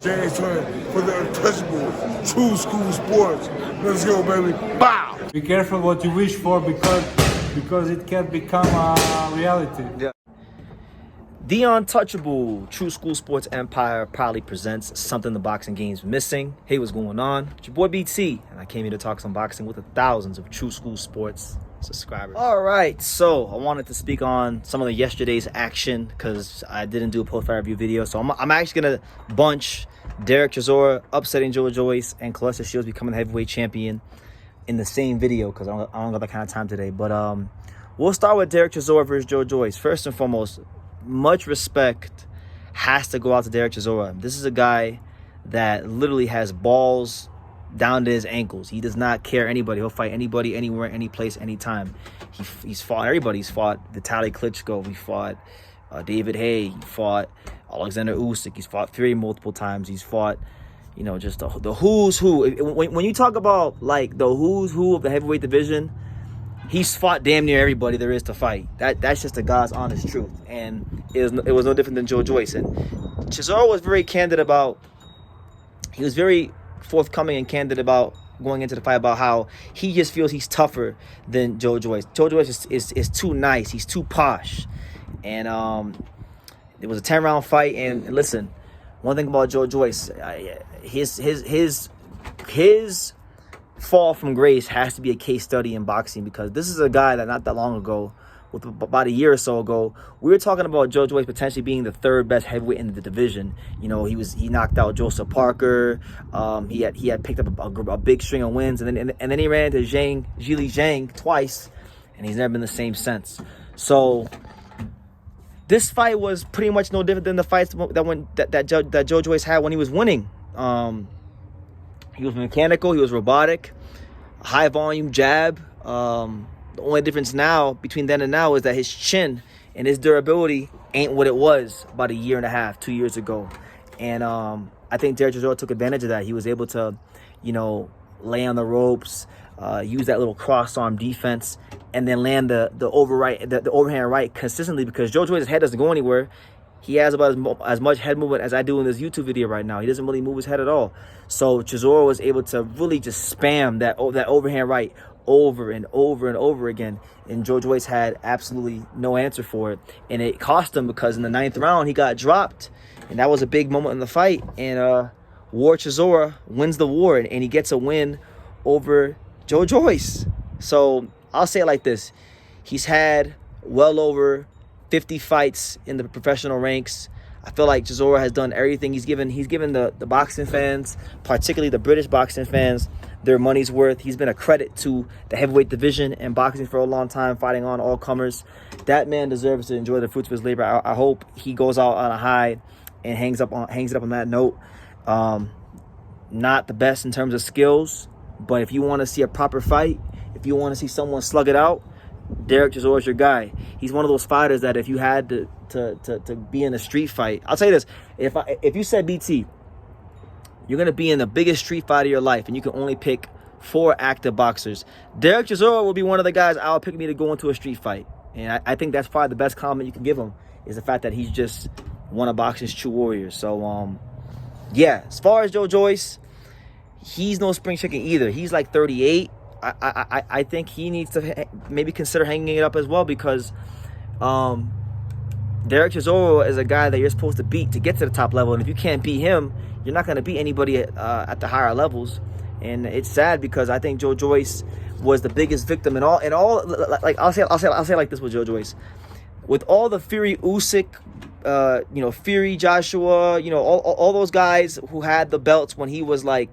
James for the untouchable, true school sports. Let's go, baby. Bow! Be careful what you wish for because it can become a reality. Yeah. The Untouchable True School Sports Empire proudly presents something the boxing game's missing. Hey, what's going on? It's your boy BT, and I came here to talk some boxing with the thousands of True School Sports subscribers. All right, so I wanted to speak on some of the yesterday's action because I didn't do a post-fight review video. So I'm actually gonna bunch Derek Chisora upsetting Joyce and Claressa Shields becoming the heavyweight champion in the same video because I don't got that kind of time today. But we'll start with Derek Chisora versus Joyce. First and foremost, much respect has to go out to Derek Chisora. This is a guy that literally has balls down to his ankles. He does not care anybody. He'll fight anybody, anywhere, any place, anytime. He's fought everybody. He's fought Vitaly Klitschko. He fought David Haye. He fought Alexander Usyk. He's fought Fury multiple times. He's fought, you know, just the who's who. When you talk about like the who's who of the heavyweight division, he's fought damn near everybody there is to fight. That's just the God's honest truth. And it was no different than Joyce. And Chisora was very candid about, he was very forthcoming and candid about going into the fight about how he just feels he's tougher than Joyce. Joyce is too nice. He's too posh. And it was a 10-round fight. And listen, one thing about Joyce, his fall from grace has to be a case study in boxing, because this is a guy that not that long ago, about a year or so ago, we were talking about Joyce potentially being the third best heavyweight in the division. You know, he knocked out Joseph Parker. He had picked up a big string of wins, and then he ran into Zhili Zhang twice, and he's never been the same since. So this fight was pretty much no different than the fights that Joyce had when he was winning. He was mechanical. He was robotic. High volume jab. The only difference now between then and now is that his chin and his durability ain't what it was about a year and a half, 2 years ago. And I think Derek Chisora took advantage of that. He was able to, you know, lay on the ropes, use that little cross-arm defense, and then land the overhand right consistently, because Joyce's head doesn't go anywhere. He has about as much head movement as I do in this YouTube video right now. He doesn't really move his head at all. So Chisora was able to really just spam that overhand right over and over and over again. And Joyce had absolutely no answer for it. And it cost him, because in the 9th round, he got dropped. And that was a big moment in the fight. And War Chisora wins the war, and he gets a win over Joyce. So I'll say it like this. He's had well over 50 fights in the professional ranks. I feel like Chisora has done everything. He's given the boxing fans, particularly the British boxing fans, their money's worth. He's been a credit to the heavyweight division and boxing for a long time, fighting on all comers. That man deserves to enjoy the fruits of his labor. I hope he goes out on a high and hangs it up on that note. Not the best in terms of skills, but if you want to see a proper fight, if you want to see someone slug it out, Derek Chisora is your guy. He's one of those fighters that if you had to be in a street fight, I'll tell you this: if you said, BT, you're gonna be in the biggest street fight of your life, and you can only pick 4 active boxers, Derek Chisora will be one of the guys I'll pick me to go into a street fight. And I think that's probably the best compliment you can give him, is the fact that he's just one of boxing's true warriors. So yeah, as far as Joyce, he's no spring chicken either. He's like 38. I think he needs to maybe consider hanging it up as well, because Derek Chisora is a guy that you're supposed to beat to get to the top level, and if you can't beat him, you're not going to beat anybody at the higher levels. And it's sad, because I think Joyce was the biggest victim in all. Like I'll say it like this with Joyce, with all the Fury Usyk, you know, Fury Joshua, you know, all those guys who had the belts when he was like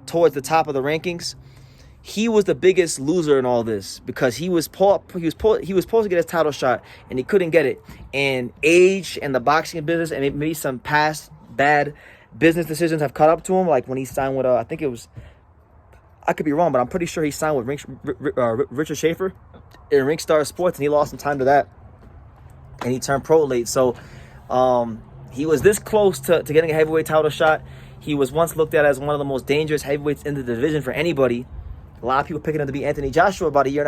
towards the top of the rankings. He was the biggest loser in all this, because he was supposed to get his title shot, and he couldn't get it. And age and the boxing business, and maybe some past bad business decisions have caught up to him. Like when he signed with I think it was, I could be wrong, but I'm pretty sure he signed with Richard Schaefer in Ringstar Sports, and he lost some time to that, and he turned pro late. So he was this close to getting a heavyweight title shot. He was once looked at as one of the most dangerous heavyweights in the division for anybody. A lot of people picking him to be Anthony Joshua about a year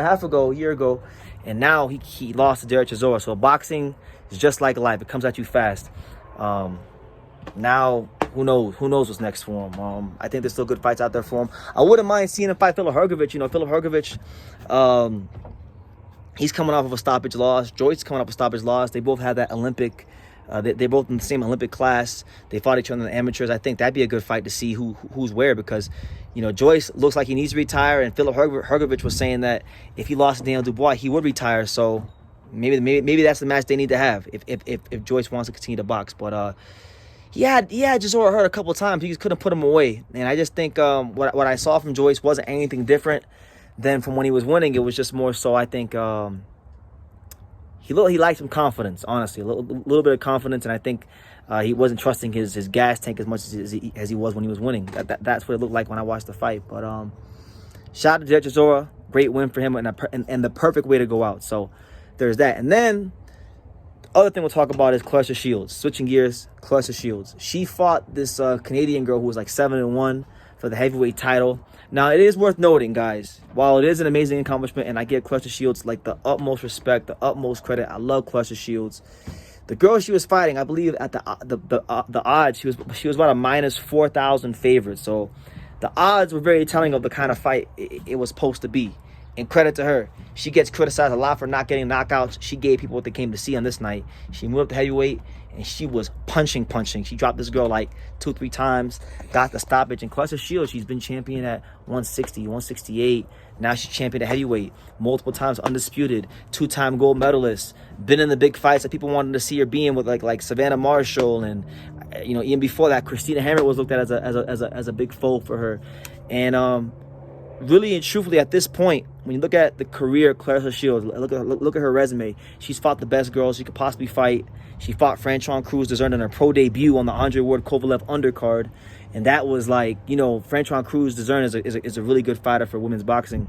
ago, and now he lost to Derek Chisora. So boxing is just like life; it comes at you fast. Now who knows? Who knows what's next for him? I think there's still good fights out there for him. I wouldn't mind seeing him fight Filip Hrgovic. You know, Filip Hrgovic, he's coming off of a stoppage loss. Joyce coming off a stoppage loss. They both had that Olympic. They're both in the same Olympic class. They fought each other in the amateurs. I think that'd be a good fight to see who's where, because, you know, Joyce looks like he needs to retire, and Filip Hrgovic was saying that if he lost to Daniel Dubois, he would retire. So maybe that's the match they need to have if Joyce wants to continue to box. But yeah, Chisora hurt a couple of times. He just couldn't put him away, and I just think what I saw from Joyce wasn't anything different than from when he was winning. It was just more so, I think. He lacked some confidence, honestly, a little bit of confidence, and I think he wasn't trusting his gas tank as much as he was when he was winning. That's what it looked like when I watched the fight. But shout out to Chisora, great win for him, and the perfect way to go out. So there's that. And then the other thing we'll talk about is Claressa Shields. Switching gears, Claressa Shields. She fought this Canadian girl who was like 7-1 for the heavyweight title. Now, it is worth noting, guys, while it is an amazing accomplishment, and I give Claressa Shields like the utmost respect, the utmost credit. I love Claressa Shields. The girl she was fighting, I believe at the odds, she was about a minus 4,000 favorite. So the odds were very telling of the kind of fight it was supposed to be. And credit to her. She gets criticized a lot for not getting knockouts. She gave people what they came to see on this night. She moved up to heavyweight, and she was punching. She dropped this girl like 2-3 times, got the stoppage. And Claressa Shields, she's been champion at 160, 168. Now she's champion at heavyweight, multiple times undisputed, 2-time gold medalist, been in the big fights that people wanted to see her being with, like Savannah Marshall, and you know, even before that, Christina Hammer was looked at as a big foe for her. And really and truthfully, at this point, when you look at the career of Claressa Shields, look at her resume. She's fought the best girls she could possibly fight. She fought Franchon Cruz Dezern in her pro debut on the Andre Ward Kovalev undercard, and that was like, you know, Franchon Cruz Dezern is a really good fighter for women's boxing.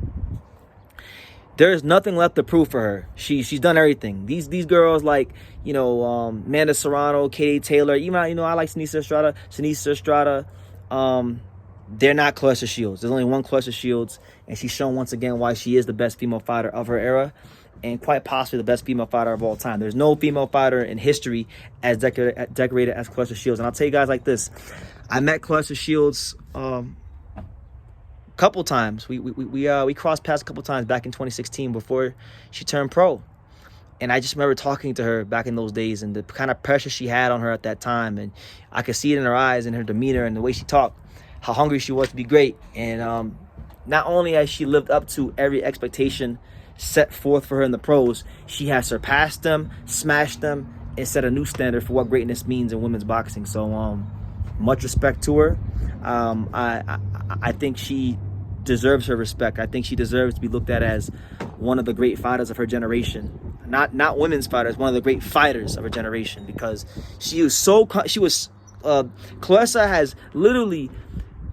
There's nothing left to prove for her. She's done everything. These girls like, you know, Amanda Serrano, Katie Taylor, even, you know, I like Sinisa Estrada. They're not Claressa Shields. There's only one Claressa Shields, and she's shown once again why she is the best female fighter of her era, and quite possibly the best female fighter of all time. There's no female fighter in history as decorated as Claressa Shields. And I'll tell you guys like this. I met Claressa Shields a couple times. We crossed paths a couple times back in 2016 before she turned pro. And I just remember talking to her back in those days and the kind of pressure she had on her at that time. And I could see it in her eyes and her demeanor and the way she talked, how hungry she was to be great. And not only has she lived up to every expectation set forth for her in the pros, she has surpassed them, smashed them, and set a new standard for what greatness means in women's boxing. So much respect to her. I think she deserves her respect. I think she deserves to be looked at as one of the great fighters of her generation. Not women's fighters, one of the great fighters of her generation, because Claressa has literally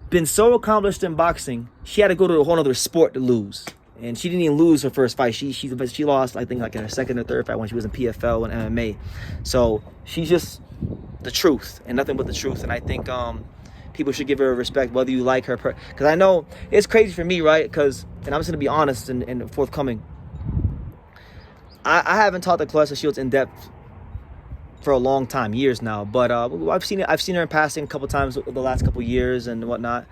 been so accomplished in boxing, she had to go to a whole other sport to lose. And she didn't even lose her first fight. She lost, I think, like in her second or third fight when she was in PFL and MMA. So she's just the truth and nothing but the truth. And I think people should give her respect, whether you like her. Because I know it's crazy for me, right? Because, and I'm just going to be honest and forthcoming, I haven't talked to Claressa Shields in depth for a long time, years now. But I've seen her in passing a couple times the last couple years and whatnot.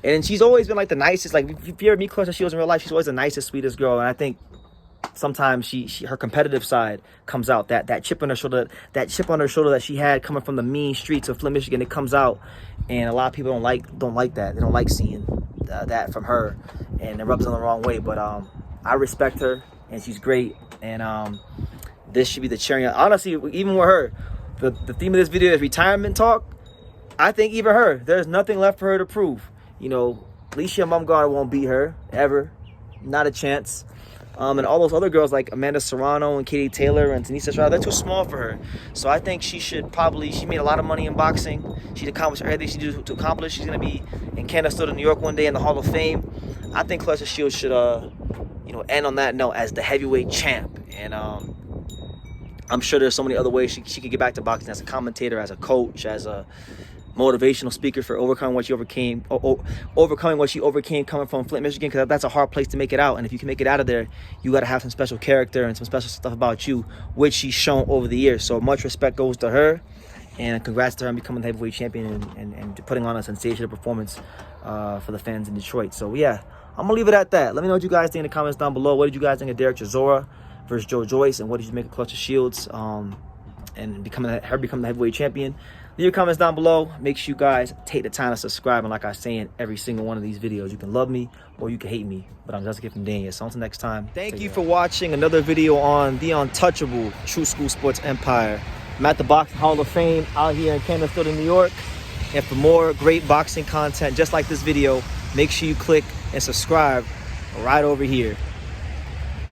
And she's always been like the nicest. Like if you ever meet Claressa Shields in real life, she's always the nicest, sweetest girl. And I think sometimes her competitive side comes out. That chip on her shoulder, that she had coming from the mean streets of Flint, Michigan, it comes out. And a lot of people don't like that. They don't like seeing that from her, and it rubs them the wrong way. But I respect her, and she's great. And this should be the cherry. Honestly, even with her, the theme of this video is retirement talk. I think even her, there's nothing left for her to prove. You know, Alicia Mumgarde won't beat her, ever. Not a chance. And all those other girls like Amanda Serrano and Katie Taylor and Sinisa Estrada, they're too small for her. So I think she made a lot of money in boxing. She'd accomplished everything she did to accomplish. She's going to be in Canada, still in New York one day in the Hall of Fame. I think Claressa Shields should, end on that note as the heavyweight champ. And I'm sure there's so many other ways she could get back to boxing, as a commentator, as a coach, as a motivational speaker for overcoming what she overcame coming from Flint, Michigan, because that's a hard place to make it out. And if you can make it out of there, you got to have some special character and some special stuff about you, which she's shown over the years. So much respect goes to her. And congrats to her on becoming the heavyweight champion and putting on a sensational performance for the fans in Detroit. So, yeah, I'm going to leave it at that. Let me know what you guys think in the comments down below. What did you guys think of Derek Chisora versus Joyce? And what did you make of Claressa Shields and becoming the heavyweight champion? Leave your comments down below. Make sure you guys take the time to subscribe. And like I say in every single one of these videos, you can love me or you can hate me. But I'm just a kid from Daniel. So until next time. Thank you for watching another video on the untouchable True School Sports Empire. I'm at the Boxing Hall of Fame out here in Canterbury, New York. And for more great boxing content just like this video, make sure you click and subscribe right over here.